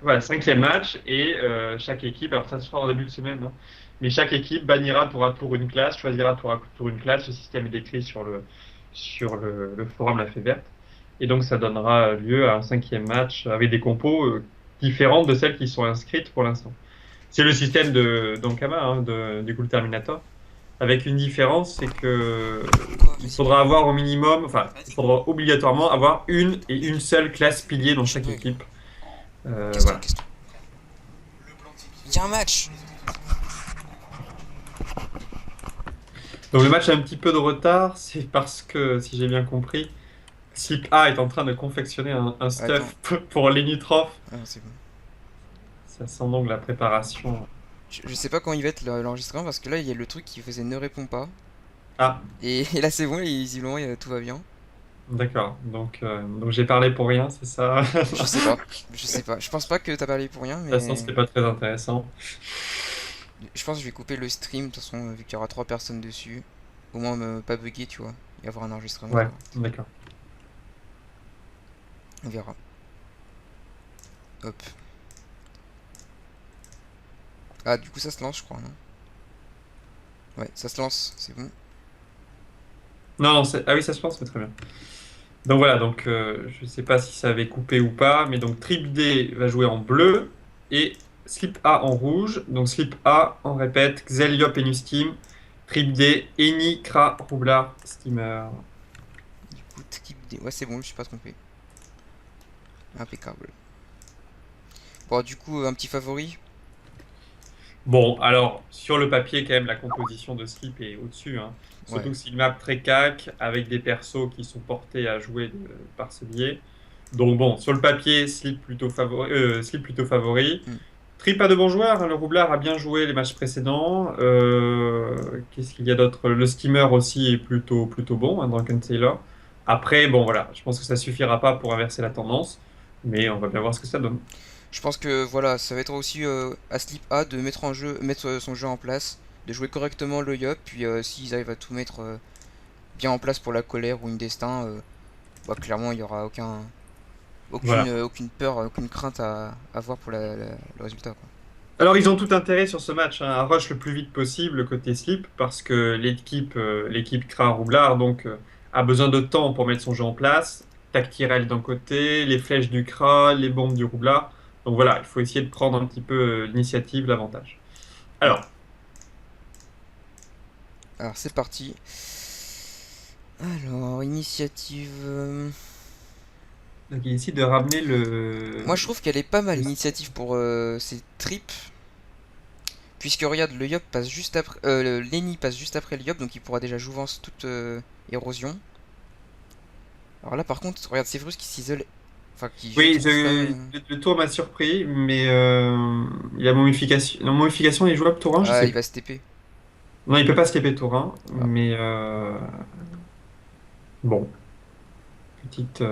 Voilà, cinquième match, et chaque équipe, alors ça se fera en début de semaine, hein, mais chaque équipe bannira tour à tour une classe, choisira tour à tour une classe. Le système est décrit sur le forum La Fée Verte. Et donc ça donnera lieu à un cinquième match avec des compos différentes de celles qui sont inscrites pour l'instant. C'est le système de d'Ankama, hein, du coup le Terminator, avec une différence, c'est que Quoi? il Vas-y, faudra viens. avoir au minimum, enfin, il faudra obligatoirement avoir une et une seule classe pilier dans Je chaque bug. équipe. Casse-toi, Voilà. casse-toi. Il y a un match! Donc le match a un petit peu de retard, c'est parce que, si j'ai bien compris, Slip A est en train de confectionner un Attends. stuff pour Lenny Troff. Ah, c'est bon. Ça sent donc la préparation. Je sais pas quand il va être l'enregistrement parce que là, il y a le truc qui faisait ne répond pas. Ah, Et là, c'est bon, et visiblement, tout va bien. d'accord. Donc j'ai parlé pour rien, c'est ça? Je sais pas. Je sais pas. Je pense pas que t'as parlé pour rien, De toute façon, mais c'était pas très intéressant. je pense que je vais couper le stream, de toute façon, vu qu'il y aura 3 personnes dessus. Au moins, pas bugger, tu vois. Et avoir un enregistrement Ouais, correct. d'accord. On verra. Hop. Ah, du coup, ça se lance, je crois, non? Ouais, ça se lance, c'est bon. Non, non, ah oui, ça se pense, c'est très bien. Donc voilà, donc je sais pas si ça avait coupé ou pas, mais donc Trip D va jouer en bleu et Slip A en rouge. Donc Slip A, on répète, Xeliop et Nustim. Trip D, Eni, Kra, Roublard, Steamer. Du coup, skip D. Ouais, c'est bon, je suis pas trompé. Impeccable. Bon, du coup, un petit favori. Bon, alors, sur le papier, quand même, la composition de Slip est au-dessus, hein. Ouais. Surtout que c'est une map très cac, avec des persos qui sont portés à jouer par ce biais. Donc bon, sur le papier, Slip plutôt favori. Hmm. Trip a de bons joueurs, hein. Le Roublard a bien joué les matchs précédents. Qu'est-ce qu'il y a d'autre? Le Steamer aussi est plutôt bon, hein, Drunken Sailor. Après, bon, voilà, je pense que ça suffira pas pour inverser la tendance, mais on va bien voir ce que ça donne. Je pense que voilà, ça va être aussi à Slip A de mettre en jeu, mettre son jeu en place, de jouer correctement le Yop, puis s'ils arrivent à tout mettre bien en place pour la colère ou une destin, bah, clairement il y aura Voilà. aucune peur, aucune crainte à avoir pour le résultat, quoi. Alors, ils ont tout intérêt sur ce match, hein, à rush le plus vite possible côté Slip, parce que l'équipe Kra Roublard a besoin de temps pour mettre son jeu en place. Tactirel d'un côté, les flèches du Kra, les bombes du Roublard. Donc voilà, il faut essayer de prendre un petit peu l'initiative, l'avantage. Hmm. Alors, Alors c'est parti. Alors, initiative. donc, il décide de ramener Moi je trouve qu'elle est pas mal, le- l'initiative pour ces trips. Puisque regarde, le Yop passe juste après. Lenny passe juste après le Yop, donc il pourra déjà jouvence toute érosion. Alors là par contre, regarde Severus qui s'isole. Enfin qui jette Oui, son flamme. le tour m'a surpris, mais il a momification. Non, momification, il est jouable tour 1, je Ah, sais il pas. va se TP. Non, il peut pas skipper tour 1, Ah. mais bon, petite.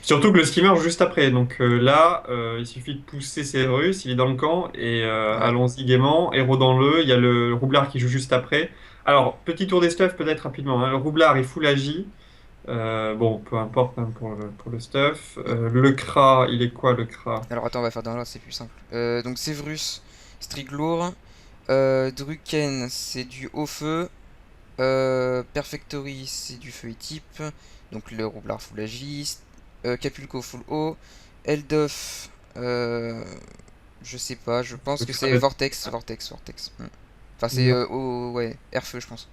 Surtout que le skimmer joue juste après. Donc là, il suffit de pousser ses Russes, il est dans le camp, et Ouais. allons-y gaiement, héros-dans-le. Il y a le roublard qui joue juste après. Alors, petit tour des stuffs peut-être rapidement, hein. Le roublard est full agi. Bon, peu importe, hein, pour le stuff. Hmm. Le Kra, il est quoi le Kra? Alors attends, on va faire dans l'ordre, c'est plus simple. Donc Severus, Striglour. Druken, c'est du haut feu. Perfectory, c'est du feu et type. Donc le roublard full agiste. Capulco full haut. Eldof, je sais pas, je pense Le que Kra c'est de- Vortex. Hmm. Enfin, c'est ouais, Air-feu, je pense.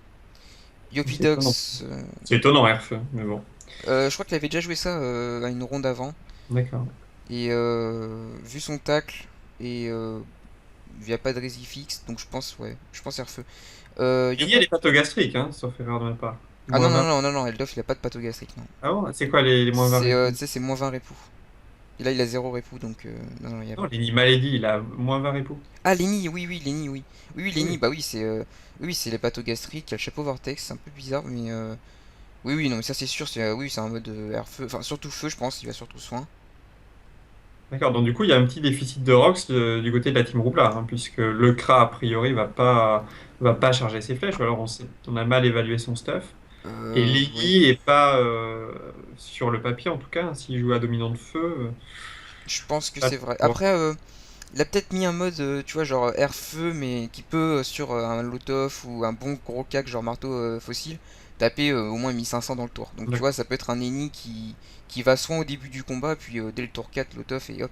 C'est étonnant. Yopidox, C'est étonnant, RF, mais bon. je crois qu'il avait déjà joué ça à une ronde avant. D'accord. Et vu son tacle, et il n'y a pas de rési fixe, donc je pense, ouais, je pense Air-feu. Il Yop... y a les pathogastriques, hein, sauf erreur de ma part. Ah Moins non, non, 20. non, non, non, Eldof, il a pas de pathogastrique, non. Ah bon? C'est quoi les moins 20 C'est, répou? tu sais, c'est moins 20 répou. Et là, il a zéro répou, donc non, non, il y a Non, pas. Lenny Malédie, il a moins 20 répou. Ah, Lenny, oui, oui, Lenny, oui. Oui, oui, Lenny, Oui. bah oui, c'est les pathogastriques, il y a le chapeau vortex, c'est un peu bizarre, mais oui, oui, non, mais ça c'est sûr, oui, c'est un mode air feu, enfin surtout feu, je pense, il va surtout soin. D'accord, donc du coup, il y a un petit déficit de Rox du côté de la team Roublard, hein, puisque le Kra, a priori, va pas charger ses flèches, ou alors on a mal évalué son stuff. Et Oui. Lenny est pas, sur le papier en tout cas, hein, s'il joue à dominant de feu. Je pense que Pas c'est vrai. trop. Après, il a peut-être mis un mode, tu vois, genre air-feu, mais qui peut, sur un Lotoff ou un bon gros cac, genre marteau fossile, taper au moins 1500 dans le tour. Donc tu vois, D'accord. ça peut être un ennemi qui va soin au début du combat, puis dès le tour 4, Lotoff et hop,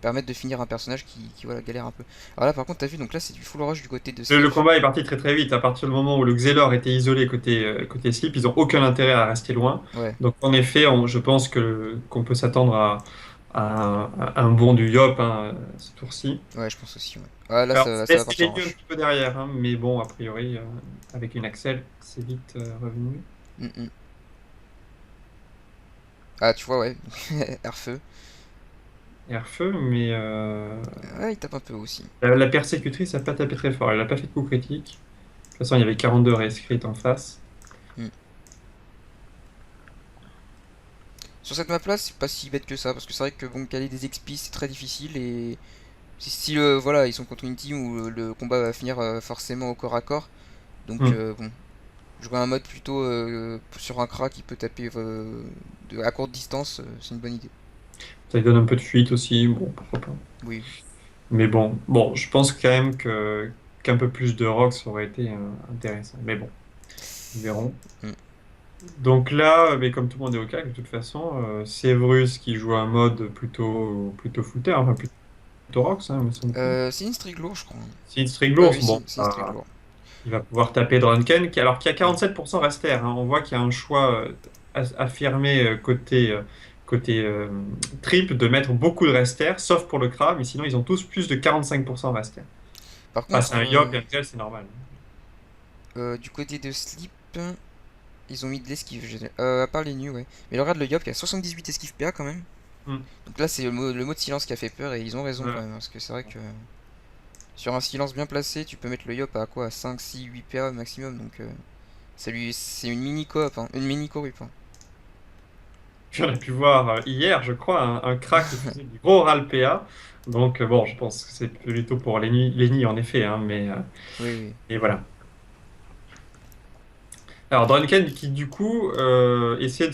permettre de finir un personnage qui voilà, galère un peu. Alors là, par contre, t'as vu, donc là, c'est du full rush du côté de Le Sleep. combat est parti très très vite. À partir du moment où le Xelor était isolé côté Sleep, ils n'ont aucun intérêt à rester loin. Ouais, Donc en effet, je pense qu'on peut s'attendre à un bond du Yop ce tour-ci. ouais, je pense aussi, ouais. Ah, là, Alors, ça va c'est partir les en nuls un rush. petit peu derrière, hein, mais bon, a priori, avec une Axel, c'est vite revenu. Mm, mm. Ah, tu vois, ouais, air-feu. Air-feu, mais Ouais, il tape un peu aussi. la persécutrice n'a pas tapé très fort. Elle n'a pas fait de coup critique. De toute façon, il y avait 42 rescrits en face. Mm. Sur cette map-là, c'est pas si bête que ça, parce que c'est vrai que bon, caler des XP c'est très difficile et si voilà, ils sont contre une team où le combat va finir forcément au corps à corps, donc Hmm. bon, jouer un mode plutôt sur un crack qui peut taper à courte distance, c'est une bonne idée. Ça lui donne un peu de fuite aussi. Bon, pourquoi pas. Oui. Mais bon, je pense quand même qu'un peu plus de rock ça aurait été intéressant. Mais bon, nous verrons. Mm. Donc là, mais comme tout le monde est au CAC, de toute façon, Severus qui joue un mode plutôt footer, enfin plutôt rocks, hein, me semble-t-il. C'est une streak lourd, je crois. C'est une Striglours, Oui, bon, c'est une streak lourd. il va pouvoir taper Drunken, qui a Mm. 47% rester. Hein. On voit qu'il y a un choix affirmé côté trip de mettre beaucoup de rester, sauf pour le Kra, mais sinon ils ont tous plus de 45% rester. Par Enfin, c'est contre, un Yop et un Gel, c'est normal. du côté de Sleep, ils ont mis de l'esquive, à part les nus, ouais. Mais regarde le Yop, il y a 78 esquive PA quand même. Hmm. Donc là, c'est le mot de silence qui a fait peur et ils ont raison quand Ouais. même, hein, parce que c'est vrai que sur un silence bien placé, tu peux mettre le Yop à quoi? À 5, 6, 8 PA maximum, donc c'est une mini coop, hein, une mini corrup, hein. Puis on a pu voir hier, je crois, un crack qui faisait du gros ral PA. Donc bon, je pense que c'est plutôt pour Lenny en effet, hein, Oui, oui. et voilà. Alors Drunken qui du coup essaie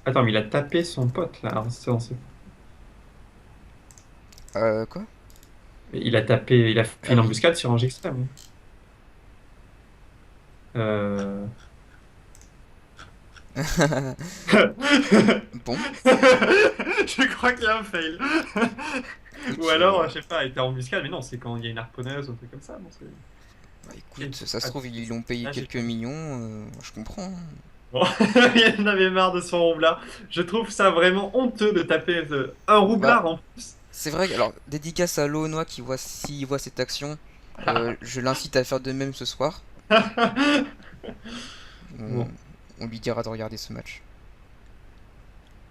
Attends, mais il a tapé son pote là. Alors, Quoi? il a fait Ah une oui. embuscade sur Ange Extrême. Euh... Bon, Je crois qu'il y a un fail. Ou écoute, alors, je sais pas, il était en embuscade, mais non, c'est quand il y a une harponneuse ou un truc comme ça. Non, bah, écoute, ça se trouve, ils l'ont payé Là, j'ai quelques pas vu. millions, je comprends, hein. Bon. Il en avait marre de son roublard. Je trouve ça vraiment honteux de taper un Bah, roublard en plus. c'est vrai, alors, dédicace à Launois qui voit, s'il voit cette action, je l'incite à faire de même ce soir. On, Bon. on lui dira de regarder ce match.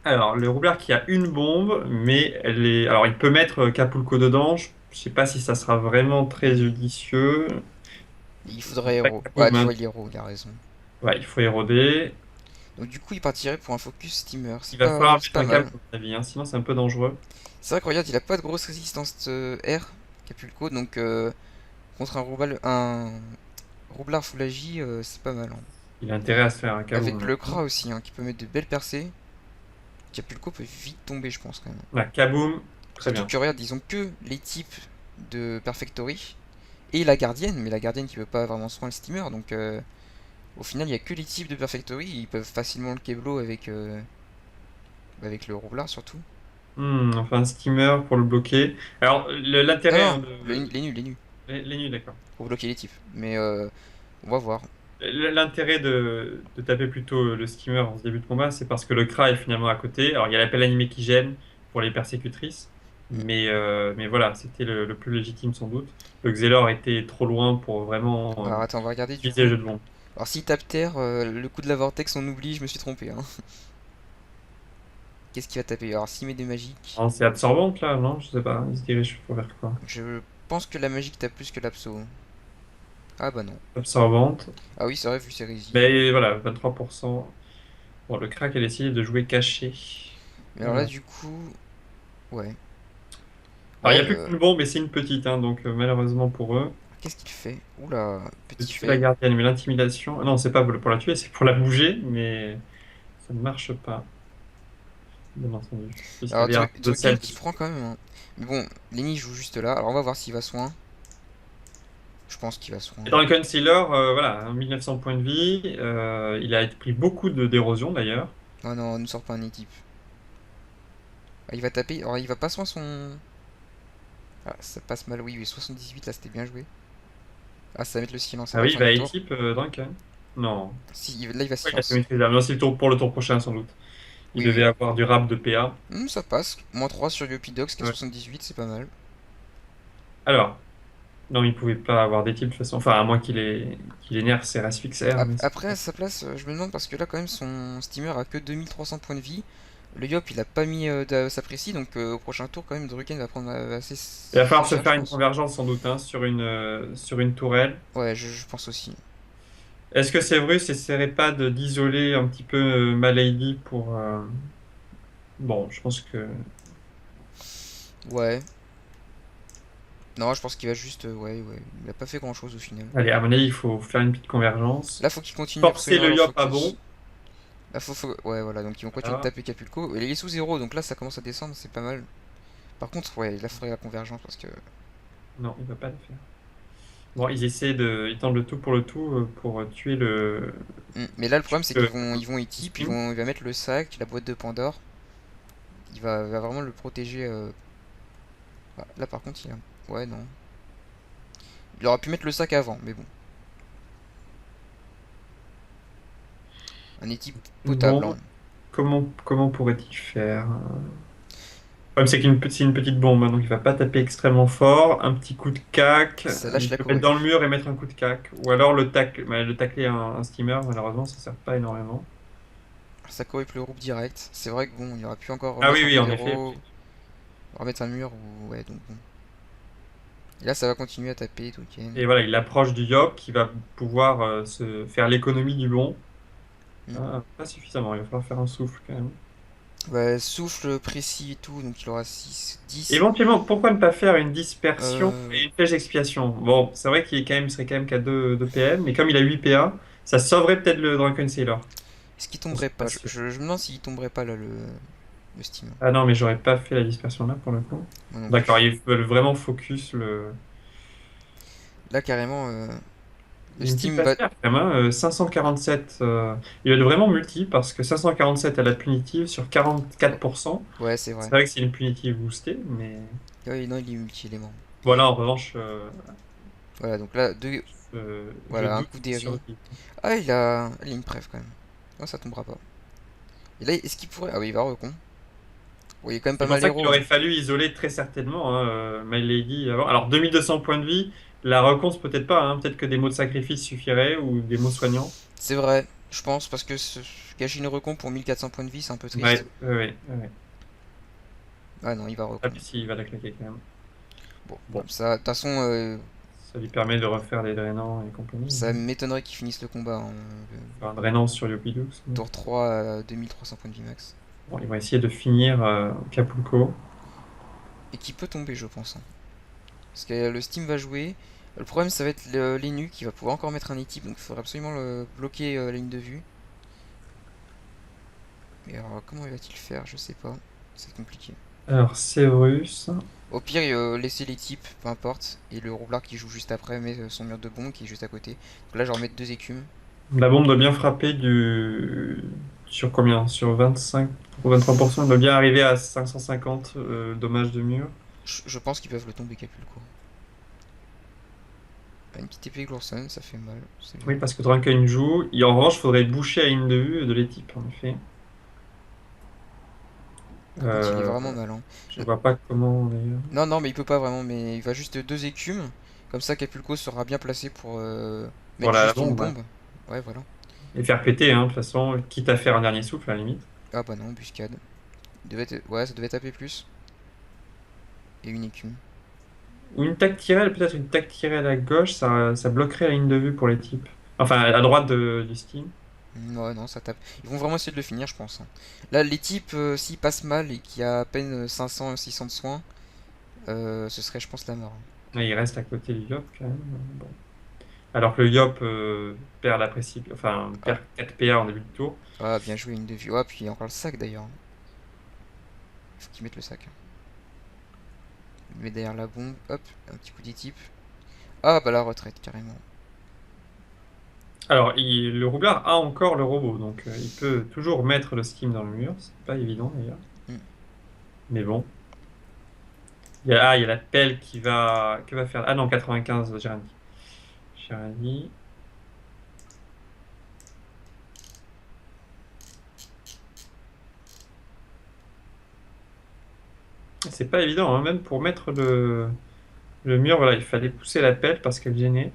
Alors, le roublard qui a une bombe, mais elle est. Alors, il peut mettre Capulco dedans. Je sais pas si ça sera vraiment très judicieux. Il faudrait Pas héros. Ouais, Kaboom, tu hein. vois, il est héros, il a raison. Ouais, il faut éroder. Donc du coup, il partirait pour un focus steamer. Il va falloir C'est mettre pas un câble, mal. à mon avis, hein, sinon c'est un peu dangereux. C'est vrai que regarde, il a pas de grosse résistance R, Capulco, donc contre un roublard full agi, c'est pas mal, hein. Il a intérêt à se faire un Avec Kaboom le maintenant. Kra aussi, hein, qui peut mettre de belles percées. Capulco peut vite tomber, je pense, quand même. La Kaboom, très Surtout bien. que regarde, ils ont que les types de Perfectory et la gardienne, mais la gardienne qui peut pas vraiment soin le steamer, donc au final, il y a que les types de Perfectory, ils peuvent facilement le Keblo avec le roublard surtout. Enfin, un steamer pour le bloquer. Alors, Non, l'intérêt non, hein, les nus, les nus, les nuls, d'accord. pour bloquer les types. Mais on va voir. L'intérêt de taper plutôt le skimmer en ce début de combat, c'est parce que le Kra est finalement à côté. Alors, il y a l'appel animé qui gêne pour les persécutrices, Mm. mais voilà, c'était le plus légitime sans doute. Le Xelor était trop loin pour vraiment Alors attends, on va regarder du utiliser le coup. jeu de long. Alors s'il tape terre, le coup de la vortex, on oublie, je me suis trompé, hein. Qu'est-ce qu'il va taper? Alors s'il met des magiques, Non, c'est absorbante là, non? Je sais pas, il se dirige pour faire quoi? je pense que la magique tape plus que l'abso. Ah bah non. Absorbante. Ah oui, c'est vrai, vu ses résis. Mais voilà, 23%. Bon, le crack a décidé de jouer caché. Mais alors là, Alors, du coup, ouais. il n'y Ouais, a plus qu'une bombe, mais c'est une petite, hein, donc malheureusement pour eux. qu'est-ce qu'il fait? Oula, De petit tuer la fail. gardienne, mais l'intimidation. Ah non, c'est pas pour la tuer, c'est pour la bouger, mais ça ne marche pas. bien entendu. Puisqu'il y Alors avait un de Drucken sel qui dessus. prend quand même, hein. Mais bon, Lenny joue juste là. Alors on va voir s'il va soin. Je pense qu'il va soin. Et Drunken Sailor, voilà, 1900 points de vie. Il a pris beaucoup d'érosion d'ailleurs. Oh non, on ne sort pas un équipe. Ah, il va taper. Alors il va pas soin son. Ah, ça passe mal, oui, oui, 78 là c'était bien joué. Ah, ça va mettre le silence Ah après oui, la il fin va du tour. équipe Drunken. Non. Si, là il va Ouais, il a fait silence. maîtrise d'armes. Non, c'est pour le tour prochain sans doute. Il Oui, devait oui. avoir du rap de PA. Ça passe. Moins 3 sur Yopidox qui a Ouais. 78, c'est pas mal. Alors, non, il pouvait pas avoir d'équipe de toute façon. Enfin, à moins qu'il ait nerf ses races fixères. Mais Après, à sa place, je me demande parce que là, quand même, son steamer a que 2300 points de vie. Le Yop, il a pas mis sa précis, donc au prochain tour, quand même, Druken va prendre assez il va falloir se cher, je faire une pense. convergence sans doute hein, sur une tourelle. Ouais, je pense aussi. Est-ce que Severus essaierait pas d'isoler un petit peu Malady pour... Bon, je pense que... Ouais. Non, je pense qu'il va juste. Ouais, ouais. Il a pas fait grand chose au final. Allez, à mon avis, il faut faire une petite convergence. Là, faut qu'il continue Forcer absolument le leur Yop à focus. bon. Là, ouais, voilà. Donc, ils vont continuer de Voilà. taper Capulco. Et il est sous zéro, donc là, ça commence à descendre, c'est pas mal. Par contre, ouais, il a faudrait la convergence parce que. Non, il va pas le faire. Bon, ils tentent le tout pour le tout pour tuer Mais là, le problème, c'est le qu'ils vont équipe, steam. il va mettre le sac, la boîte de Pandore. Va vraiment le protéger. Ah, là, par contre, il a. Ouais, non. Il aurait pu mettre le sac avant, mais bon. Un équipe potable, hein. Bon, comment pourrait-il faire? Le problème, c'est c'est une petite bombe, hein, donc il va pas taper extrêmement fort. Un petit coup de cac, Ça lâche il la peut mettre dans le corrue. mur et mettre un coup de cac. Ou alors le tacler un steamer, malheureusement, ça sert pas énormément. Ça corrupte le groupe direct. C'est vrai que bon, il aurait pu encore Ah oui, remettre un oui, coup en effet. d'héros, remettre un mur, ou ouais, donc bon. Et là, ça va continuer à taper, Token. Et voilà, il approche du Yop qui va pouvoir se faire l'économie du bon. Hmm. Ah, pas suffisamment, il va falloir faire un souffle quand même. Ouais, souffle précis et tout, donc il aura 6 10. Éventuellement, pourquoi ne pas faire une dispersion Euh, et une flèche d'expiation? Bon, c'est vrai il serait quand même qu'à 2 PM, mais comme il a 8 PA, ça sauverait peut-être le Drunken Sailor. Est-ce qu'il J'en tomberait suis pas pas? sûr. Je me demande s'il tomberait pas là, le Steam. Ah non, mais j'aurais pas fait la dispersion là pour le coup. Moi non D'accord, plus. ils veulent vraiment focus le. Là, carrément, le Une petite Steam va. passière quand même, hein, 547. Il va être vraiment multi parce que 547 à la punitive sur 44%. Ouais, c'est C'est vrai. vrai que c'est une punitive boostée, mais Ouais, non, il est multi-élément. voilà, en revanche, Voilà, donc là, deux. je Voilà, un doute coup sur d'Eri. lui. Ah, il a une preuve quand même. Non, ça tombera pas. Et là, est-ce qu'il pourrait. Ah oui, il va recon. Bon, il y a quand même pas C'est pour mal ça qu'il d'héros, aurait hein. fallu isoler très certainement hein, My Lady avant. Alors 2200 points de vie, la reconce peut-être pas, hein, peut-être que des mots de sacrifice suffiraient ou des mots soignants. C'est vrai, je pense, parce que gâcher une recon pour 1400 points de vie, c'est un peu triste. Ouais, ouais, ouais, ouais. Ah non, il va Ah, recon. puis si, il va la claquer quand même. Bon, Bon, comme ça, de toute façon, ça lui permet de refaire des drainants et compagnie. ça m'étonnerait qu'il finisse le combat en Enfin, un drainant sur Yopidux. tour 3 à 2300 points de vie max. Bon, ils vont essayer de finir Capulco. Et qui peut tomber, je pense, hein. Parce que le Steam va jouer. Le problème, ça va être l'Enu qui va pouvoir encore mettre un équipe, donc il faudra absolument bloquer la ligne de vue. Mais alors, comment va-t-il faire? Je sais pas. C'est compliqué. Alors, Severus. Au pire, laisser les types, peu importe. Et le roublard qui joue juste après met son mur de bombe qui est juste à côté. Donc là, je vais remettre deux écumes. La bombe doit bien frapper sur combien? Sur 25 ou 23%. Elle doit bien arriver à 550 dommages de mur. Je pense qu'ils peuvent le tomber Capulco. Ah, une petite épée Glourson, ça fait mal. C'est bien. Oui, parce que Drunken joue. Et en revanche, il faudrait boucher à ligne de vue de l'équipe, en effet. Par contre, il est Euh, vraiment mal, hein. je vois pas comment, d'ailleurs. Non, non, mais il peut pas vraiment. Mais il va juste deux écumes. Comme ça, Capulco sera bien placé pour Pour mettre la juste une bombe, ouais. bombe. Ouais, voilà. Et faire péter, hein, de toute façon, quitte à faire un dernier souffle, à la limite. Ah bah non, embuscade. Ouais, ça devait taper plus. Et une écume. Ou une tac tirée, peut-être une tac tirée à la gauche, ça bloquerait la ligne de vue pour les types. Enfin, à droite du Steam. Ouais, non, ça tape. Ils vont vraiment essayer de le finir, je pense, hein. Là, les types, s'ils passent mal et qu'il y a à peine 500, 600 de soins, ce serait, je pense, la mort, hein. Et il reste à côté du Yop, quand même. Bon. Alors que le Yop perd Ah, perd 4 PA en début de tour. ah, bien joué, une de vue. Ah, puis il y a encore le sac d'ailleurs, hein. Il faut qu'il mette le sac. Il met derrière la bombe. Hop, un petit coup d'équipe. Ah bah la retraite, carrément. Alors, le roublard a encore le robot, donc il peut toujours mettre le skim dans le mur. C'est pas évident d'ailleurs. Hmm. Mais bon. Il y a la pelle qui va. Que va faire. Ah non, 95, Gérani. Gérani. C'est pas évident, hein, même pour mettre le mur, voilà, il fallait pousser la pelle parce qu'elle gênait.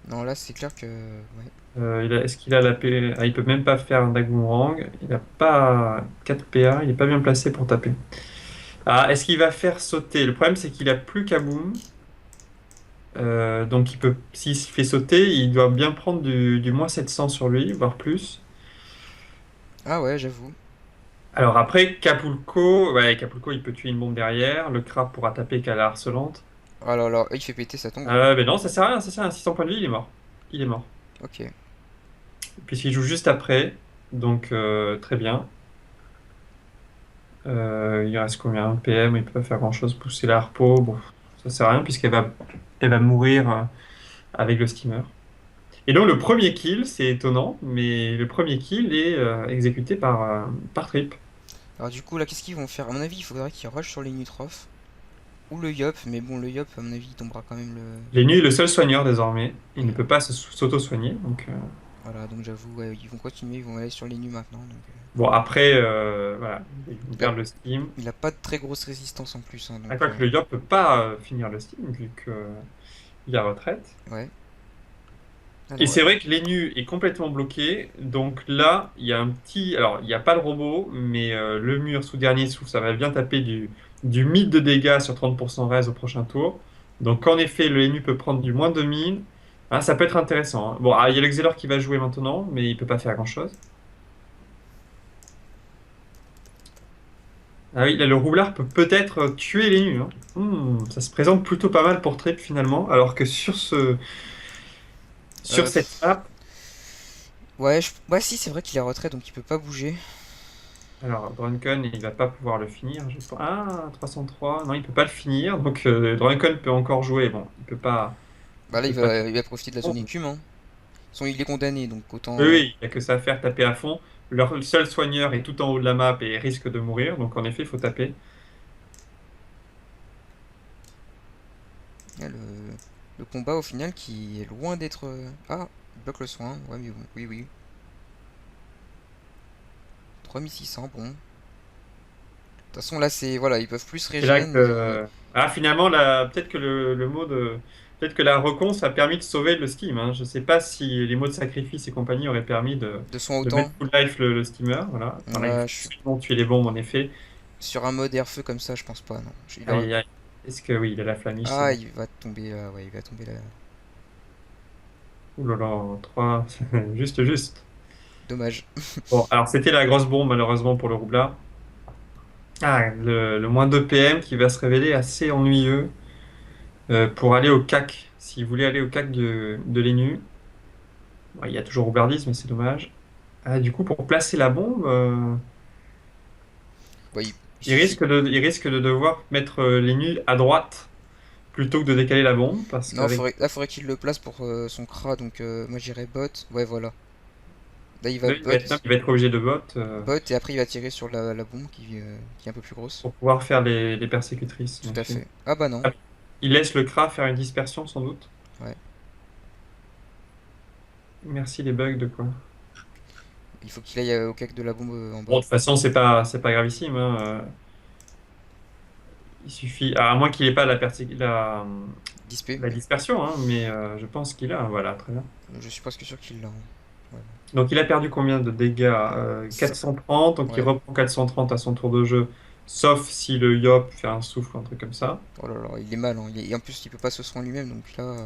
Non, là c'est clair que. Ouais. Est-ce qu'il a la P... Ah, il peut même pas faire un Daguerang. Il a pas 4 PA. Il est pas bien placé pour taper. Ah, est-ce qu'il va faire sauter? Le problème, c'est qu'il a plus Kaboom. Donc, s'il se fait sauter, il doit bien prendre du moins 700 sur lui, voire plus. Ah ouais, j'avoue. Alors après, Capulco, il peut tuer une bombe derrière. Le crabe pourra taper qu'à la harcelante. Oh là là, il fait péter, ça tombe. Mais non, ça sert à rien, ça sert à rien. 600 points de vie, il est mort. Il est mort. Ok. Puisqu'il joue juste après. Donc, très bien. Il reste combien? Un PM, il peut pas faire grand-chose. Pousser la harpo, bon, ça sert à rien elle va mourir avec le steamer. Et donc le premier kill, c'est étonnant, mais le premier kill est exécuté par Trip. Alors du coup là, qu'est-ce qu'ils vont faire? À mon avis, il faudrait qu'ils rush sur les Nutrophes. Ou le Yop, mais bon, le Yop, à mon avis, il tombera quand même le... Lenny est le seul soigneur désormais. Il ne Oui. peut pas s'auto-soigner. Donc, Voilà, donc j'avoue, ouais, ils vont continuer, ils vont aller sur les nus maintenant. Donc, bon, après, voilà, ils vont il a, perdre le steam. il a pas de très grosse résistance en plus, hein, À donc quoi que le Yop peut pas finir le steam, vu qu'il a retraite. ouais. Et Alors, c'est vrai que l'ENU est complètement bloqué. Donc là, il y a un petit. Alors, il n'y a pas le robot, mais le mur sous dernier souffle, ça va bien taper du 1000 de dégâts sur 30% raise au prochain tour. Donc, en effet, le NU peut prendre du moins 2000. Ah, ça peut être intéressant, hein. Bon, ah, il y a le Xelor qui va jouer maintenant, mais il peut pas faire grand-chose. Ah oui, là, le roublard peut peut-être tuer l'ENU, hein. Ça se présente plutôt pas mal pour Trip finalement, alors que sur euh, cette map. ouais, ouais, si, c'est vrai qu'il est en retrait, donc il peut pas bouger. Alors, Drunken, il va pas pouvoir le finir, je pense. Ah, 303. Non, il peut pas le finir. Donc, Drunken peut encore jouer. Bon, il Bah là, peut pas. il va profiter de la zone écume, hein. Il est condamné, donc Oui, autant... oui, il n'y a que ça à faire, taper à fond. Leur seul soigneur est tout en haut de la map et risque de mourir. Donc, en effet, il faut taper. le combat, au final, qui est loin d'être... Ah, il bloque le soin. Ouais, mais bon, oui, oui. 3600, bon. De toute façon, là, c'est... Voilà, ils peuvent plus se C'est là régénérer. que. Ah, finalement, peut-être que le mot de. Peut-être que la reconce a permis de sauver le steam, hein. Je ne sais pas si les mots de sacrifice et compagnie auraient permis De soin de mettre autant. full life le steamer. Voilà. Enfin, là, il faut Je suis absolument tuer les bombes, en effet. sur un mode air-feu comme ça, je pense pas, non. Aïe, aïe, aïe. Est-ce que oui, il a la flamiche, c'est Ah, bon. il va tomber là, ouais, il va tomber là. Ouh là là, 3, juste, juste. Dommage. Bon, alors c'était la grosse bombe malheureusement pour le roublard. Ah, le moins 2 PM qui va se révéler assez ennuyeux pour aller au CAC. S'il voulait aller au CAC de l'ENU. Bon, il y a toujours roublardisme, mais c'est dommage. Ah, du coup, pour placer la bombe, Ouais, il suffit. il risque de devoir mettre l'ENU à droite plutôt que de décaler la bombe, parce Non, qu'avec. là, faudrait qu'il le place pour son cra, donc moi j'irais bot. Ouais, voilà. Là, il va Oui, il va être obligé de bot bot, et après il va tirer sur la bombe qui est un peu plus grosse. pour pouvoir faire les persécutrices, en Tout à effet. fait. Ah bah non. Ah, il laisse le CRA faire une dispersion sans doute. Ouais. Merci les bugs de quoi. Il faut qu'il aille au cac de la bombe en Bon, bas. de toute façon, c'est pas gravissime, hein. Il suffit, à moins qu'il ait pas Dispé, la ouais. dispersion, hein, mais je pense qu'il a. Voilà, très bien. Je suis presque sûr qu'il l'a, hein. Ouais. Donc, il a perdu combien de dégâts? Ça- 430, donc il ouais. reprend 430 à son tour de jeu, sauf si le Yop fait un souffle ou un truc comme ça. Oh là là, il est mal, hein. Et en plus, il peut pas se soigner lui-même, donc là.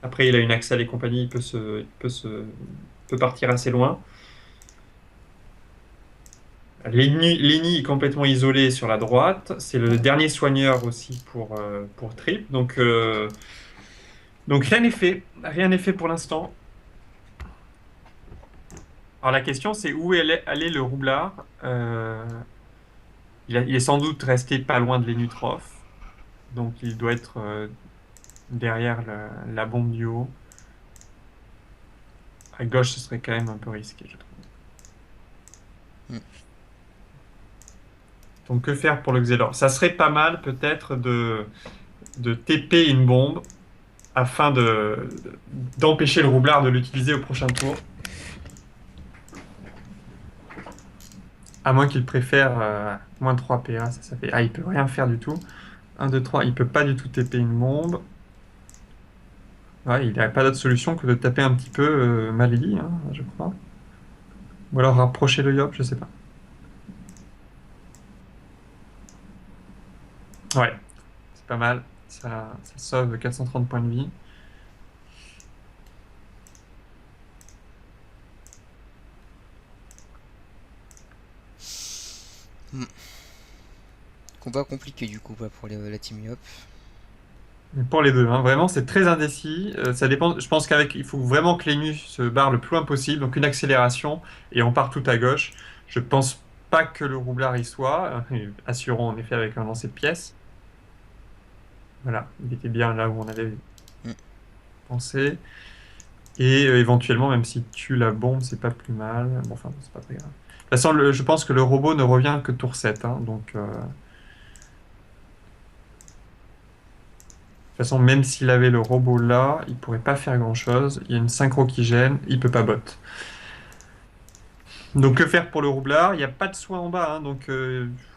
Après, il a une Axel et compagnie, peut partir assez loin. Lenny est complètement isolé sur la droite. C'est le dernier soigneur aussi pour Trip. Donc rien n'est fait. Rien n'est fait pour l'instant. Alors la question, c'est où est allé le roublard? Il est sans doute resté pas loin de l'Énutrophe, donc il doit être derrière la bombe du haut. À gauche, ce serait quand même un peu risqué, je trouve. Hmm. Donc que faire pour le Xelor? Ça serait pas mal peut-être de TP une bombe afin d'empêcher le roublard de l'utiliser au prochain tour. À moins qu'il préfère moins 3 PA, ça fait. Ah, il peut rien faire du tout. Un 2 3 il peut pas du tout TP une bombe. Ouais, il n'a pas d'autre solution que de taper un petit peu Malady, hein, je crois. Ou alors rapprocher le Yop, je sais pas. Ouais, c'est pas mal. Ça sauve 430 points de vie. Hmm. Combat compliqué du coup bah, pour la team Yop. Mais pour les deux, hein, vraiment, c'est très indécis. Ça dépend. Je pense il faut vraiment que les nus se barrent le plus loin possible. Donc une accélération et on part tout à gauche. Je pense pas que le roublard y soit. Assurons en effet avec un lancer de pièces. Voilà, il était bien là où on avait Hmm. pensé. Et éventuellement, même s'il tue la bombe, c'est pas plus mal. Bon, enfin, c'est pas très grave. De toute façon, je pense que le robot ne revient que tour 7, hein, donc, de toute façon, même s'il avait le robot là, il pourrait pas faire grand-chose. Il y a une synchro qui gêne, il peut pas bot. Donc, que faire pour le roublard? Il n'y a pas de soin en bas, hein, donc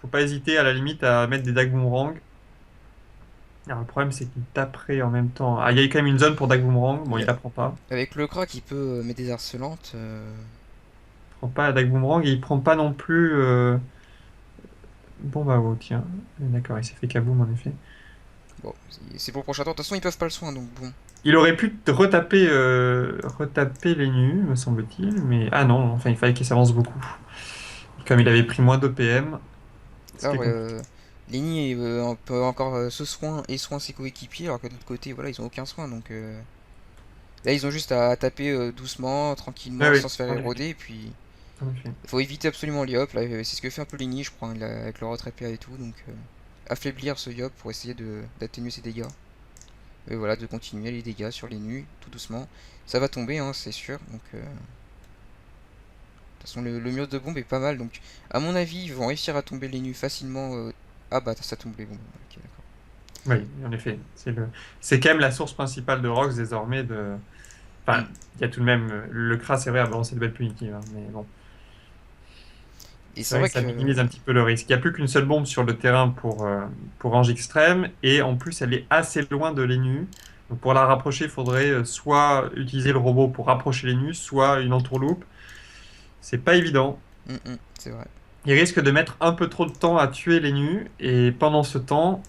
faut pas hésiter à la limite à mettre des dagues boomerang. Alors, le problème, c'est qu'il taperait en même temps. Ah, il y a quand même une zone pour dague boomerang. Bon, Mais il la prend pas. avec le crack, il peut mettre des harcelantes. Il prend pas la dague boomerang et il prend pas non plus. Bon, bah, oh, tiens. D'accord, il s'est fait kaboom en effet. Bon, c'est pour le prochain tour. De toute façon, ils peuvent pas le soin donc bon. Il aurait pu retaper les nus, me semble-t-il, mais ah non, enfin il fallait qu'il s'avance beaucoup. Comme il avait pris moins de PM, Là, c'était ouais, compliqué. Lenny peut encore ce soin et soin ses coéquipiers alors que de l'autre côté, voilà, ils ont aucun soin donc. Là, ils ont juste à taper doucement, Oui, tranquillement, oui, sans se faire en effet, éroder. Et puis, en effet. il faut éviter absolument les hops. Là, c'est ce que fait un peu Ligny, je crois, avec le retrait PA et tout. Donc, affaiblir ce yop pour essayer d'atténuer ses dégâts. Et voilà, de continuer les dégâts sur les nus, tout doucement. Ça va tomber, hein, c'est sûr. Donc, de toute façon, le mur de bombe est pas mal. Donc, à mon avis, ils vont réussir à tomber les nus facilement. Ah bah, ça tombe les bombes. Ok, d'accord. Oui, en effet. C'est quand même la source principale de Rox désormais Hmm. Enfin, il y a tout de même. Le Kra, c'est vrai, a balancé de belles punitives, hein, mais bon. Et C'est c'est vrai vrai que ça que. minimise un petit peu le risque. Il n'y a plus qu'une seule bombe sur le terrain pour range extrême, et en plus, elle est assez loin de l'ENU. Donc pour la rapprocher, il faudrait soit utiliser le robot pour rapprocher l'ENU, soit une entourloupe. C'est pas évident. C'est vrai. Il risque de mettre un peu trop de temps à tuer l'ENU, et pendant ce temps,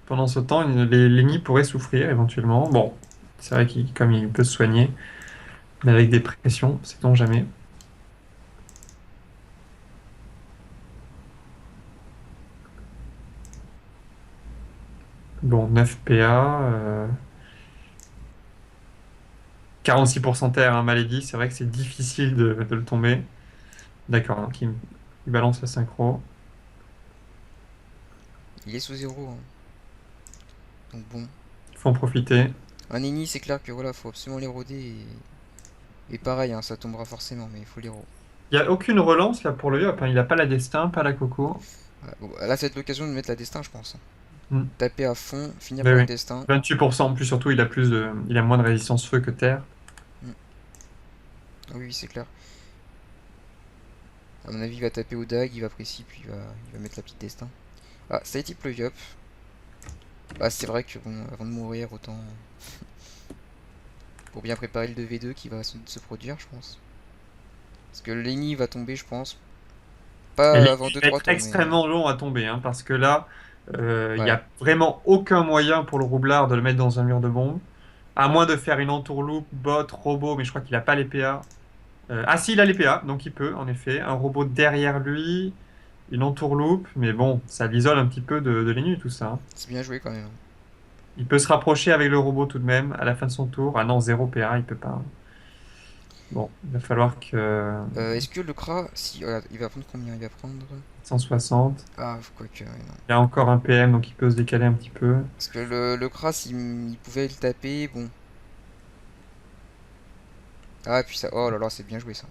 l'ENI pourrait souffrir éventuellement. Bon, c'est vrai qu'il comme il peut se soigner, mais avec des pressions, sait-on jamais. Bon, 9 PA. 46% terre, un maladie, c'est vrai que c'est difficile de le tomber. D'accord, donc il balance la synchro. Il est sous zéro, hein. Donc, bon. Il faut en profiter. Un ennemi, c'est clair que voilà, faut absolument l'éroder. Et pareil, hein, ça tombera forcément, mais il faut l'éro. Il n'y a aucune relance là pour le Yop, hein. Il n'a pas la destin, pas la coco. Voilà. Bon, là, c'est l'occasion de mettre la destin, je pense. Hmm. Taper à fond, finir Oui, par oui. une destin. 28%, en plus surtout, il a moins de résistance feu que terre. Hmm. Ah oui, oui, c'est clair. À mon avis, il va taper au dag, il va précis, puis il va mettre la petite destin. Ah, ça a été le yop. Ah, c'est vrai que bon, avant de mourir, autant. Pour bien préparer le 2v2 qui va se produire, je pense. Parce que Lenny va tomber, je pense. Et Pas lui, avant il va deux-trois être tours, mais. extrêmement long à tomber, hein, parce que là, il n'y Ouais. a vraiment aucun moyen pour le roublard de le mettre dans un mur de bombe. À moins de faire une entourloupe, bot, robot, mais je crois qu'il n'a pas les PA. Ah si, il a les PA, donc il peut, en effet. Un robot derrière lui, une entourloupe, mais bon, ça l'isole un petit peu de l'ennemi, tout ça, hein. C'est bien joué quand même. Il peut se rapprocher avec le robot tout de même, à la fin de son tour. Ah non, zéro PA, il peut pas. Bon, il va falloir que Est-ce que le Kra, si, regarde, il va prendre combien? Il va prendre... 160. Ah, quoique, ouais, non. Il y a encore un PM, donc il peut se décaler un petit peu. Parce que le Kra, il pouvait le taper, bon. Ah, et puis ça... Oh là là, c'est bien joué, ça.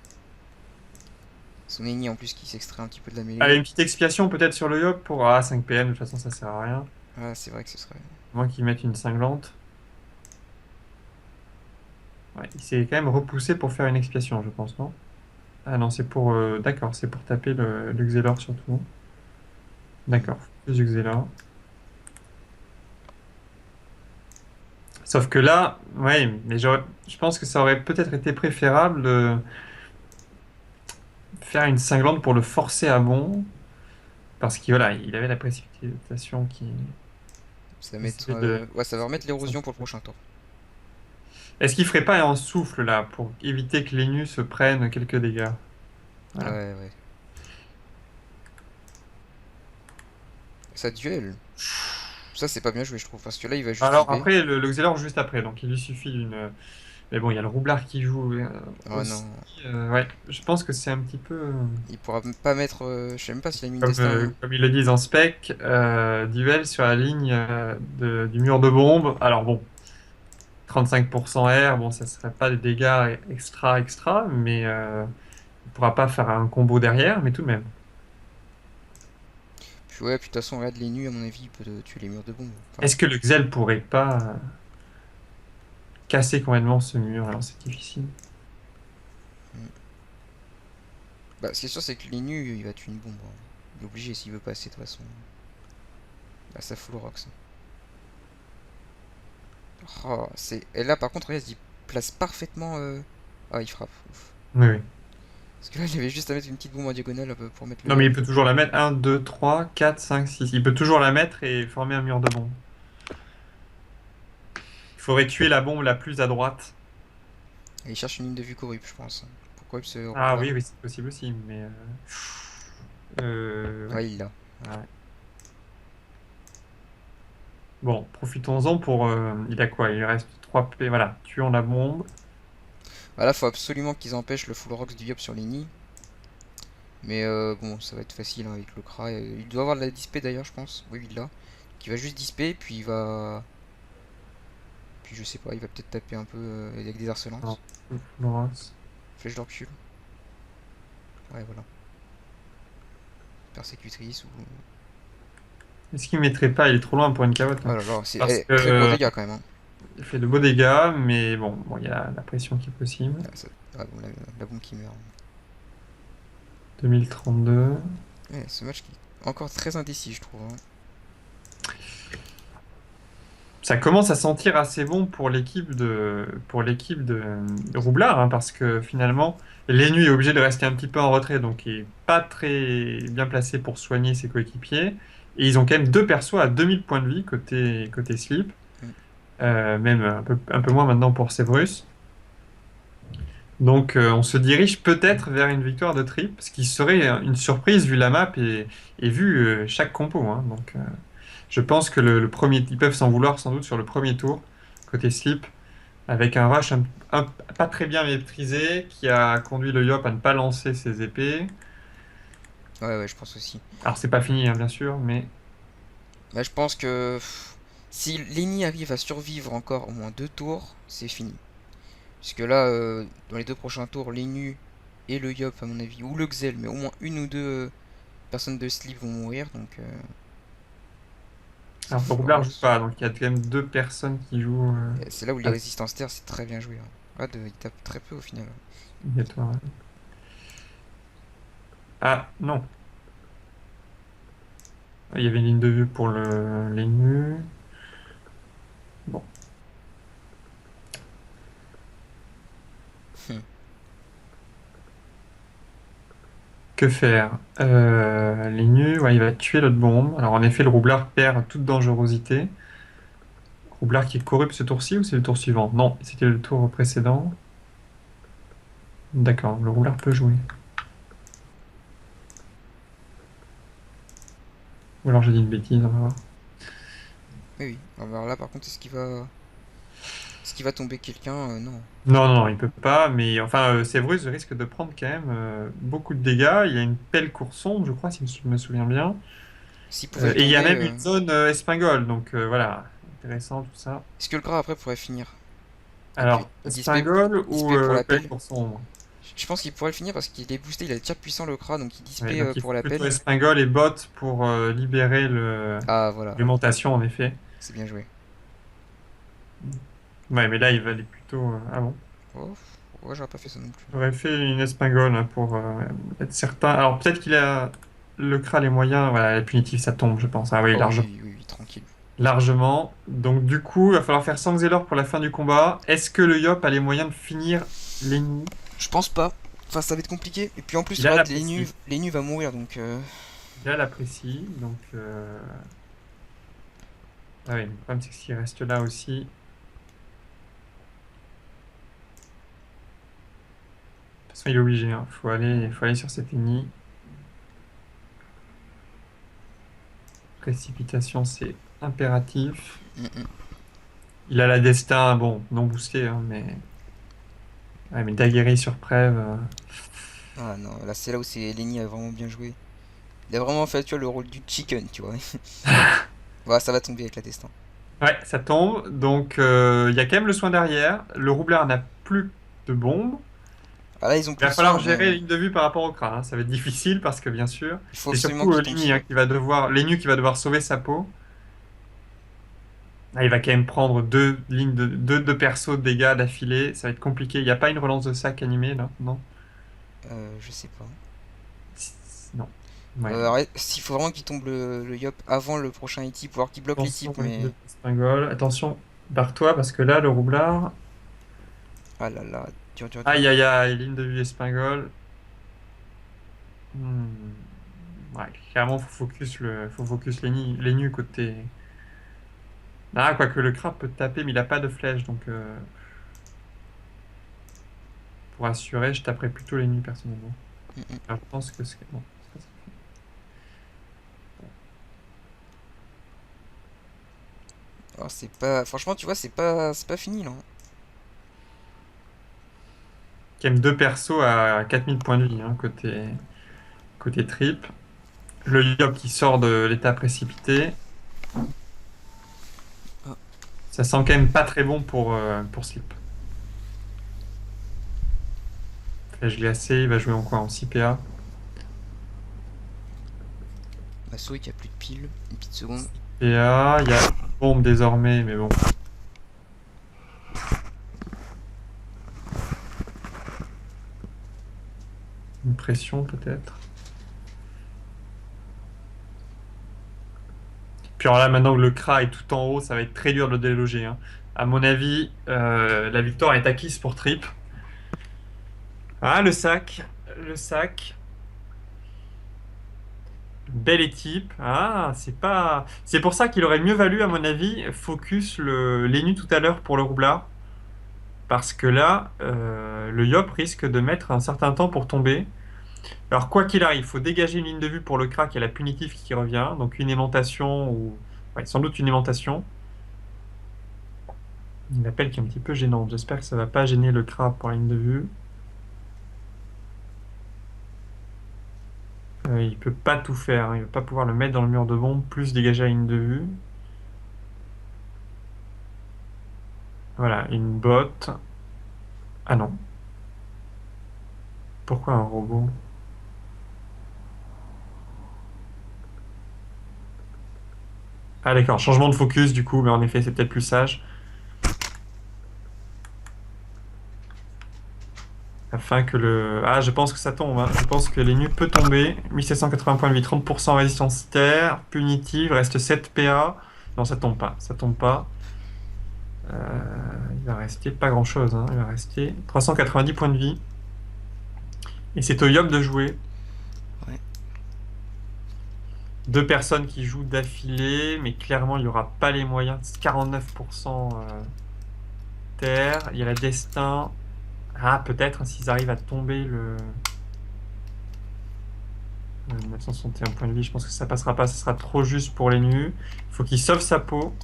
Son ennemi, en plus, qui s'extrait un petit peu de la Allez, mêlée. une petite expiation peut-être sur le Yop pour 5 PM, de toute façon ça sert à rien. Ah, c'est vrai que ce serait... À moins qu'ils mettent une cinglante. Ouais, il s'est quand même repoussé pour faire une expiation, je pense, non? Ah non, c'est pour. D'accord, c'est pour taper le Xelor surtout. D'accord, plus du Xelor. Sauf que là, ouais, mais je pense que ça aurait peut-être été préférable de faire une cinglante pour le forcer à bon. Parce qu'il voilà, il avait la précipitation qui Ça va mettre... essayait de. Ouais, ça va remettre l'érosion pour le prochain tour. Est-ce qu'il ferait pas un souffle là pour éviter que les nus se prennent quelques dégâts? Ouais, Voilà. ouais. Ça duel. Ça, c'est pas bien joué, je trouve. Parce que là, il va juste Alors IB. après, le Xelor juste après, donc il lui suffit d'une. Mais bon, il y a le roublard qui joue Oh aussi. non. Ouais, je pense que c'est un petit peu. Il pourra pas mettre... je sais même pas s'il a mis une destin, hein. Comme ils le disent en spec, duel sur la ligne du mur de bombe. Alors bon, 35% R, bon, ça serait pas des dégâts extra, mais il pourra pas faire un combo derrière, mais tout de même. Puis ouais, puis de toute façon, regarde, les nus, à mon avis, il peut tuer les murs de bombe. Enfin, Est-ce que le Xel pourrait pas casser complètement ce mur? Alors c'est difficile. hmm. Bah, ce qui est sûr, c'est que les nus, il va tuer une bombe, hein. Il est obligé s'il veut passer, de toute façon. Bah, ça full rock, ça. Oh, c'est... Et là, par contre, regarde, il place parfaitement... Ah, il frappe. Ouf. Oui, oui. Parce que là, il avait juste à mettre une petite bombe en diagonale pour mettre le Non, mais yop. il peut toujours la mettre. Un, 2, 3, 4, 5, 6. Il peut toujours la mettre et former un mur de bombe. Il faudrait tuer la bombe la plus à droite. Et il cherche une ligne de vue corrupte, je pense. Pourquoi il se Ah roule oui, oui, c'est possible aussi, mais. Ouais. Ouais, il l'a. Ouais. Bon, profitons-en pour. Il a quoi? Il lui reste 3 P. Voilà, tuons la bombe. Bah là, faut absolument qu'ils empêchent le full rocks du yop sur les nids. Mais bon, ça va être facile, hein, avec le Kra. Il doit avoir de la dispé d'ailleurs, je pense. Oui, il l'a. Qui va juste disper, puis il va. Puis je sais pas, il va peut-être taper un peu avec des Non, harcelantes. Florence. Flèche de recul. Ouais, voilà. Persécutrice ou. Est-ce qu'il mettrait pas? Il est trop loin pour une cavotte, Oh hein. là là, c'est Parce que très gros dégâts quand même, hein. il fait de beaux dégâts, mais bon, il y a la pression qui est possible. Ah, ah, bon, la bombe qui meurt. 2032. Ouais, ce match qui est encore très indécis, je trouve, hein. Ça commence à sentir assez bon pour l'équipe de Roublard, hein, parce que finalement, Lenu est obligé de rester un petit peu en retrait, donc il est pas très bien placé pour soigner ses coéquipiers. Et ils ont quand même deux persos à 2000 points de vie côté Sleep. Mm. Même un peu moins maintenant pour Severus. Donc on se dirige peut-être vers une victoire de Trip, ce qui serait une surprise vu la map et vu chaque compo, hein. Donc je pense que le premier, ils peuvent s'en vouloir sans doute sur le premier tour, côté Sleep, avec un rush pas très bien maîtrisé, qui a conduit le Yop à ne pas lancer ses épées. Ouais, ouais, je pense aussi. Alors c'est pas fini, hein, bien sûr, mais Bah, je pense que si Lenny arrive à survivre encore au moins 2 tours, c'est fini. Puisque là, dans les 2 prochains tours, Lenny et le Yop, à mon avis, ou le Xel, mais au moins une ou deux personnes de Sleep vont mourir, donc c'est alors le full Roublard joue rocks. pas, donc il y a quand même deux personnes qui jouent Et c'est là où les résistances terre, c'est très bien joué, hein. Regarde, il tape très peu au final. obligatoires. Ah non, il y avait une ligne de vue pour les nus. Bon. Que faire? Les nus, ouais, il va tuer l'autre bombe. Alors en effet, le roublard perd toute dangerosité. Roublard qui est corrupt ce tour-ci ou c'est le tour suivant? Non, c'était le tour précédent. D'accord, le roublard peut jouer. Ou alors j'ai dit une bêtise, on va voir. Oui, oui. Alors là, par contre, est-ce qu'il va. Est-ce qu'il va tomber quelqu'un? Non. Non, non, non, il peut pas, mais enfin, Sevrus risque de prendre quand même beaucoup de dégâts. Il y a une pelle courson, je crois, si je me souviens bien. S'il pouvait le Et il y a tomber, même une zone espingole, donc voilà, intéressant tout ça. est-ce que le gras après pourrait finir? Alors, espingole ou Dispé pour la pelle pelle. courson? Je pense qu'il pourrait le finir parce qu'il est boosté, il a tir puissant le Kra, donc il Ouais, dispé donc il pour faut la plutôt pelle. espingole et botte pour libérer Ah voilà, l'alimentation, en effet. c'est bien joué. Ouais, mais là, il va aller plutôt. Ah bon? Oh, ouais, j'aurais pas fait ça non plus. J'aurais fait une espingole hein, pour être certain. Alors, peut-être qu'il a le Kra les moyens. Voilà, la punitive, ça tombe, je pense. Ah oui, Oh largement. oui, oui, oui, tranquille. Largement. Donc, du coup, il va falloir faire Sangzelor pour la fin du combat. Est-ce que le Yop a les moyens de finir l'ennemi? Je pense pas. Enfin, ça va être compliqué. Et puis en plus, Il a regarde, l'apprécie. Lenu va mourir, donc... Il a l'apprécie. Donc, ah oui, le problème, c'est que s'il reste là aussi. De toute façon, il est obligé. Hein. Faut aller sur cet ennemi. Précipitation, c'est impératif. mm, mm. Il a la destin, bon, non boosté, hein, mais. Ouais, mais Daguerre sur Prève. Ah non, là c'est là où Lenny a vraiment bien joué. Il a vraiment fait, tu vois, le rôle du chicken, tu vois. Voilà, ça va tomber avec la destin. Ouais, ça tombe. Donc, il y a quand même le soin derrière. Le roublard n'a plus de bombes. Ah là, ils ont Il plus va le falloir soin, gérer mais les lignes de vue par rapport au crâne. Hein. Ça va être difficile parce que, bien sûr, il faut c'est absolument surtout qu'il tombe Lenny hein, seul. Lenny qui va devoir sauver sa peau. Ah, il va quand même prendre deux persos de dégâts d'affilée. Ça va être compliqué. Il n'y a pas une relance de sac animée, là? Non? Je sais pas. Non. Ouais. Alors, il faut vraiment qu'il tombe le Yop avant le prochain E-Tip, ou alors qu'il bloque les Attention, types, ligne mais... de Espingole. Attention, barre-toi parce que là, le roublard. Ah là là, dur, dur, dur. Aïe, aïe, aïe, ligne de vue Espingole. Hmm. Ouais, clairement, faut focus les nus côté. Ah, quoique le crabe peut te taper, mais il a pas de flèche, donc pour assurer, je taperais plutôt les nus personnellement. Mm, mm. Alors, je pense que c'est bon. Alors, c'est pas... Franchement, tu vois, c'est pas fini, là. Il y a même deux persos à 4000 points de vie, hein, côté trip. Le Yop qui sort de l'état précipité. Ah. Ça sent quand même pas très bon pour Slip. Flèche glacée, il va jouer en quoi? En 6 PA. Ma souris qui a plus de piles. Une petite seconde. PA, il y a une bombe désormais, mais bon. Une pression peut-être. Puis alors là, maintenant que le Kra est tout en haut, ça va être très dur de le déloger. Hein. À mon avis, la victoire est acquise pour Trip. Ah, le sac. Le sac. Belle équipe. Ah, c'est pas. C'est pour ça qu'il aurait mieux valu, à mon avis, focus l'Enu tout à l'heure pour le roublard. Parce que là, le Yop risque de mettre un certain temps pour tomber. Alors, quoi qu'il arrive, il faut dégager une ligne de vue pour le crack et la punitive qui revient. Donc, une aimantation ou. Ouais, sans doute une aimantation. Une appel qui est un petit peu gênante. J'espère que ça va pas gêner le crabe pour la ligne de vue. Il peut pas tout faire. Hein. Il va pas pouvoir le mettre dans le mur de bombe, plus dégager la ligne de vue. Voilà, une botte. Ah non. Pourquoi un robot? Ah d'accord, changement de focus du coup, mais en effet, c'est peut-être plus sage. Afin que le... Ah, je pense que ça tombe. Hein. Je pense que l'Enu peut tomber. 1780 points de vie, 30% résistance terre, punitive, reste 7 PA. Non, ça tombe pas. Ça tombe pas. Il va rester pas grand-chose. Hein. Il va rester 390 points de vie. Et c'est au Yop de jouer. Ouais. Deux personnes qui jouent d'affilée, mais clairement, il n'y aura pas les moyens. 49% terre. Il y a la destin. Ah, peut-être hein, s'ils arrivent à tomber le 961 points de vie, je pense que ça passera pas, ça sera trop juste pour les nus. Il faut qu'il sauve sa peau.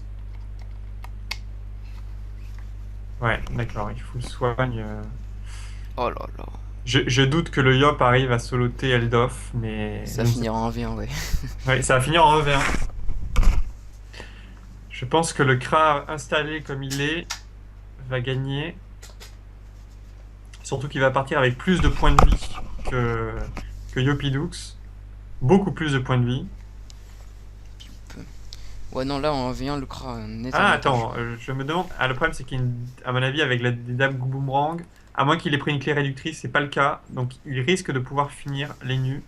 Ouais, d'accord, il faut le soigne. Oh là là. Je doute que le Yop arrive à soloter Eldof, mais Ça je ne sais finira en 1v1, ouais. pas. Ouais, ça va finir en 1v1. Je pense que le Kra installé comme il est va gagner. Surtout qu'il va partir avec plus de points de vie que Yopidux. Beaucoup plus de points de vie. Ouais, non, là en 1v1, le Kra a un net Ah, avantage. attends, je me demande. Ah, le problème, c'est qu'à mon avis, avec des dames boomerang, à moins qu'il ait pris une clé réductrice, c'est pas le cas. Donc, il risque de pouvoir finir les nus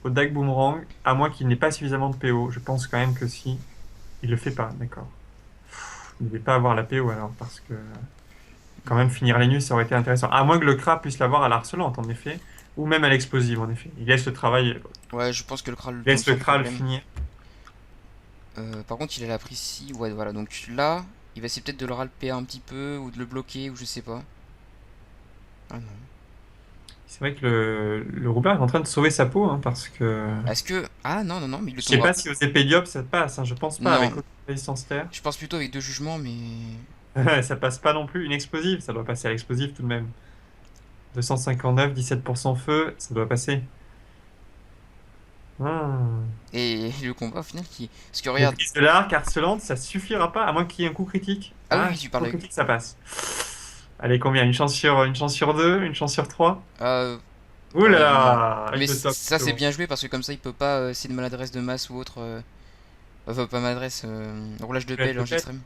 au Dag Boomerang, à moins qu'il n'ait pas suffisamment de PO. Je pense quand même que si. Il le fait pas, d'accord. Il ne devait pas avoir la PO alors, parce que quand même finir les nus, ça aurait été intéressant. À moins que le Kra puisse l'avoir à l'harcelante, en effet. Ou même à l'explosive, en effet. Il laisse le travail, Ouais, je pense que le Kra le il tombe laisse le sans Kra le problème. finir. Par contre, il a la prise ici. Ouais, voilà. Donc là, il va essayer peut-être de le ralper un petit peu, ou de le bloquer, ou je sais pas. Ah non. C'est vrai que le Roublard est en train de sauver sa peau, hein, parce que. Est-ce que... Ah non, non, non, mais il le Je sais tombera. pas si aux épées Diop ça passe, hein, je pense pas, avec Non, aucune résistance terre. je pense plutôt avec deux jugements, mais... Ça passe pas non plus. Une explosive, ça doit passer à l'explosive tout de même. 259, 17% feu, ça doit passer. Ah. Et le combat au final qui... Parce que regarde... Maîtrise de l'arc, harcelante, ça suffira pas, à moins qu'il y ait un coup critique. Ah oui, Ah, oui, tu parles coup avec... critique, ça passe. Allez, combien? Une chance sur deux? Une chance sur trois? Euh, Ouh là non. là, avec Mais le top ça c'est plutôt. bien joué parce que comme ça il peut pas, s'il y a de maladresse de masse ou autre... Enfin pas maladresse, roulage de pelle en Peut-être. extrême.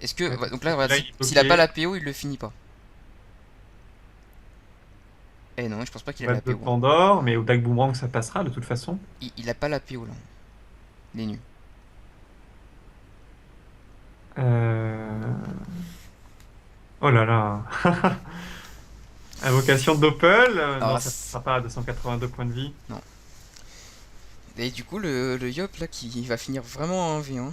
Est-ce que... Ouais, ouais, donc là, regarde, là, il est s'il a pas la bloqué. PO, il le finit pas. Eh non, je pense pas qu'il a la Boîte de PO. Pandore, mais au Dag Boomerang, ça passera de toute façon. Il a pas la PO là. Il est nu. Euh... Oh là là. Invocation d'Opel? Non, Ah, ça passera pas à 282 points de vie. non. Et du coup, le Yop là qui va finir vraiment en 1v1.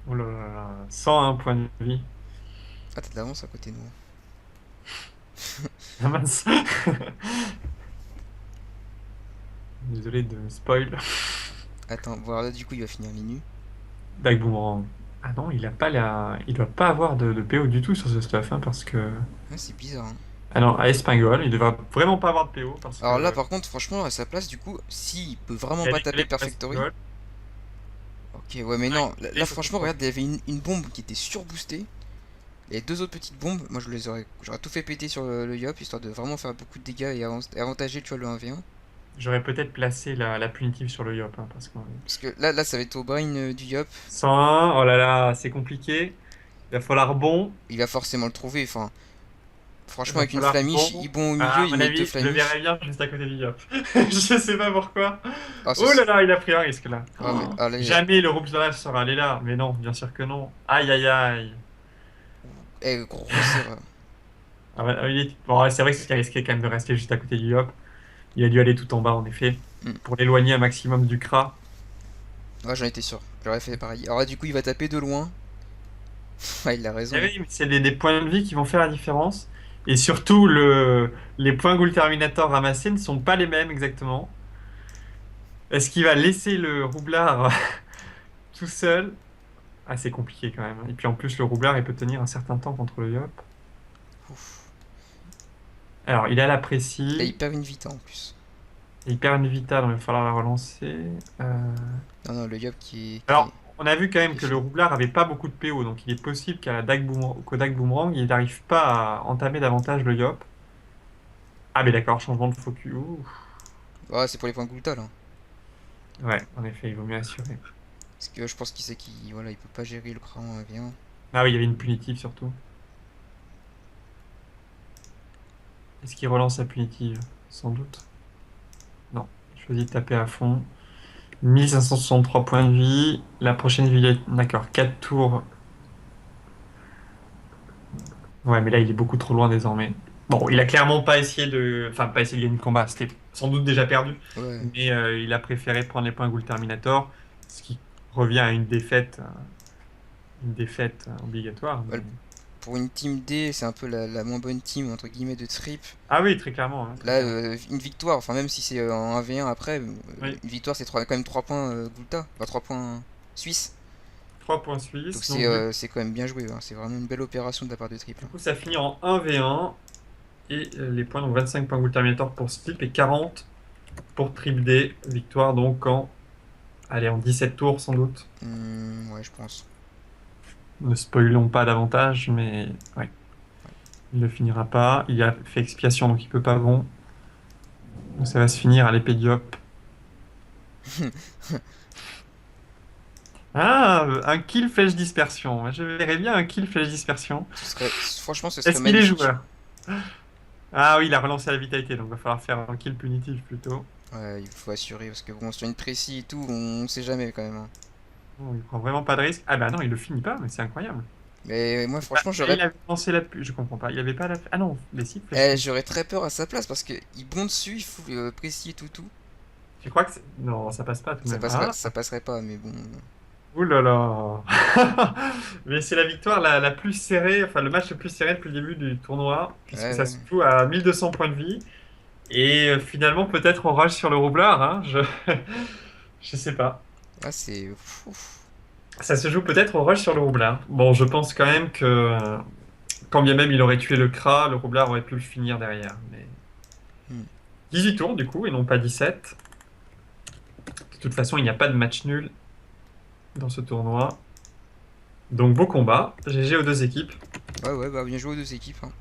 Oh là là là. 101 points de vie. Ah, t'as de l'avance à côté de moi. Ah mince. Désolé de spoil. Attends, voilà, du coup il va finir les nus. Dag Boomerang. Ah non, il a pas il doit pas avoir de PO du tout sur ce stuff, hein, parce que. Ah, c'est bizarre, hein. Ah non, à Espingol, il devrait vraiment pas avoir de PO parce Alors là, que. par contre, franchement, à sa place, du coup, s'il peut vraiment Il a pas décalé taper pour Perfectory. Espingol. Ok, ouais, mais Ah, non, il là, est sur ce franchement, point. regarde, il y avait une bombe qui était surboostée. Et deux autres petites bombes, moi j'aurais tout fait péter sur le Yop, histoire de vraiment faire beaucoup de dégâts et avantager, tu vois, le 1v1. J'aurais peut-être placé la punitive sur le Yop, hein, parce que. Parce que là, ça va être au brain du Yop. 101, oh là là, c'est compliqué. Il va falloir bon. Il va forcément le trouver, enfin, Il franchement, va avec une falloir flamiche, bon. il bon au Ah, milieu, à il mon met deux avis, je le flamiches. verrais bien juste à côté du Yop. Je sais pas pourquoi. Ah, Oh là là, il a pris un risque là. ouais, mais Oh, allez, jamais le Rouge sera allé là. Mais non, bien sûr que non. Aïe aïe aïe. grosse erreur. Ah ouais, bon, ouais, c'est vrai que c'est risqué quand même de rester juste à côté du Yop. Il a dû aller tout en bas en effet. Hmm. Pour l'éloigner un maximum du Kra. Ouais, j'en étais sûr, j'aurais fait pareil. Alors là, du coup, il va taper de loin. Ouais, il a Eh raison. oui, mais c'est des points de vie qui vont faire la différence. Et surtout, les points Ghoul Terminator ramassés ne sont pas les mêmes exactement. Est-ce qu'il va laisser le roublard tout seul? Ah, c'est compliqué quand même. Et puis en plus, le roublard, il peut tenir un certain temps contre le Yop. Ouf. Alors, il a la Là, il précie. perd une vita en plus. Il perd une vita, donc il va falloir la relancer. Non, non, le Yop qui est Alors, on a vu quand même que le fini. roublard avait pas beaucoup de PO. Donc, il est possible qu'au Dag Boomerang, il n'arrive pas à entamer davantage le Yop. Ah, mais d'accord, changement de focus. Ouh. Ouais, c'est pour les points Gulta là. Ouais, en effet, il vaut mieux assurer. Parce que je pense qu'il sait qu'il voilà, il peut pas gérer le cran en 1v1. Ah oui, il y avait une punitive surtout. Est-ce qu'il relance la punitive? Sans doute. Non, il choisit de taper à fond. 1563 points de vie. La prochaine vie, d'accord, 4 tours. Ouais, mais là, il est beaucoup trop loin désormais. Bon, il a clairement pas essayé de. Enfin, pas essayé de gagner le combat. C'était sans doute déjà perdu. Ouais. Mais il a préféré prendre les points Ghoul Terminator. Ce qui revient à une défaite obligatoire. Ouais, pour une team D, c'est un peu la moins bonne team entre guillemets de Trip. Ah oui, très clairement, hein, très Là, clairement. une victoire, enfin même si c'est en 1v1 après, Oui. une victoire c'est quand même 3 points Gulta, enfin 3 points suisses. 3 points Donc suisses. c'est quand même bien joué, hein. C'est vraiment une belle opération de la part de Triple. Du coup, ça finit en 1v1. Et les points, donc 25 points Gould Terminator pour Slip et 40 pour Trip D. Victoire donc allez, en 17 tours sans doute. Ouais, je pense. Ne spoilons pas davantage, mais ouais. Il ne finira pas. Il a fait expiation, donc il peut pas bon. Donc ça va se finir à l'épée Diop. Ah, un kill flèche dispersion. Moi, je verrais bien un kill flèche dispersion. Franchement, ce serait Est-ce qu'il est magnifique. joueur? Ah oui, il a relancé la vitalité, donc il va falloir faire un kill punitif plutôt. Ouais, il faut assurer parce que bon, sur une précis et tout, on sait jamais quand même, hein. Bon, il prend vraiment pas de risque. Ah bah non, il le finit pas, mais c'est incroyable. Mais moi, Ah, franchement, il avait lancé la... Je comprends pas. Il avait pas la... Ah non, mais si, flèche. j'aurais très peur à sa place parce que il bond dessus, il faut précis et tout. Tu crois que non, ça passe pas tout de même. Ah, Ça passerait pas, mais bon. ouh là là. Mais c'est la victoire la plus serrée, enfin le match le plus serré depuis le début du tournoi, puisque ça Ouais, se joue à 1200 points de vie. Et finalement, peut-être on rush sur le roublard, hein, je sais pas. ouais, c'est fou. Ça se joue peut-être au rush sur le roublard. Bon, je pense quand même que quand bien même il aurait tué le Kra, le roublard aurait pu le finir derrière. Mais Hmm. 18 tours du coup, et non pas 17. De toute façon, il n'y a pas de match nul dans ce tournoi. Donc beau combat. GG aux deux équipes. Ouais, bah bien joué aux deux équipes, hein.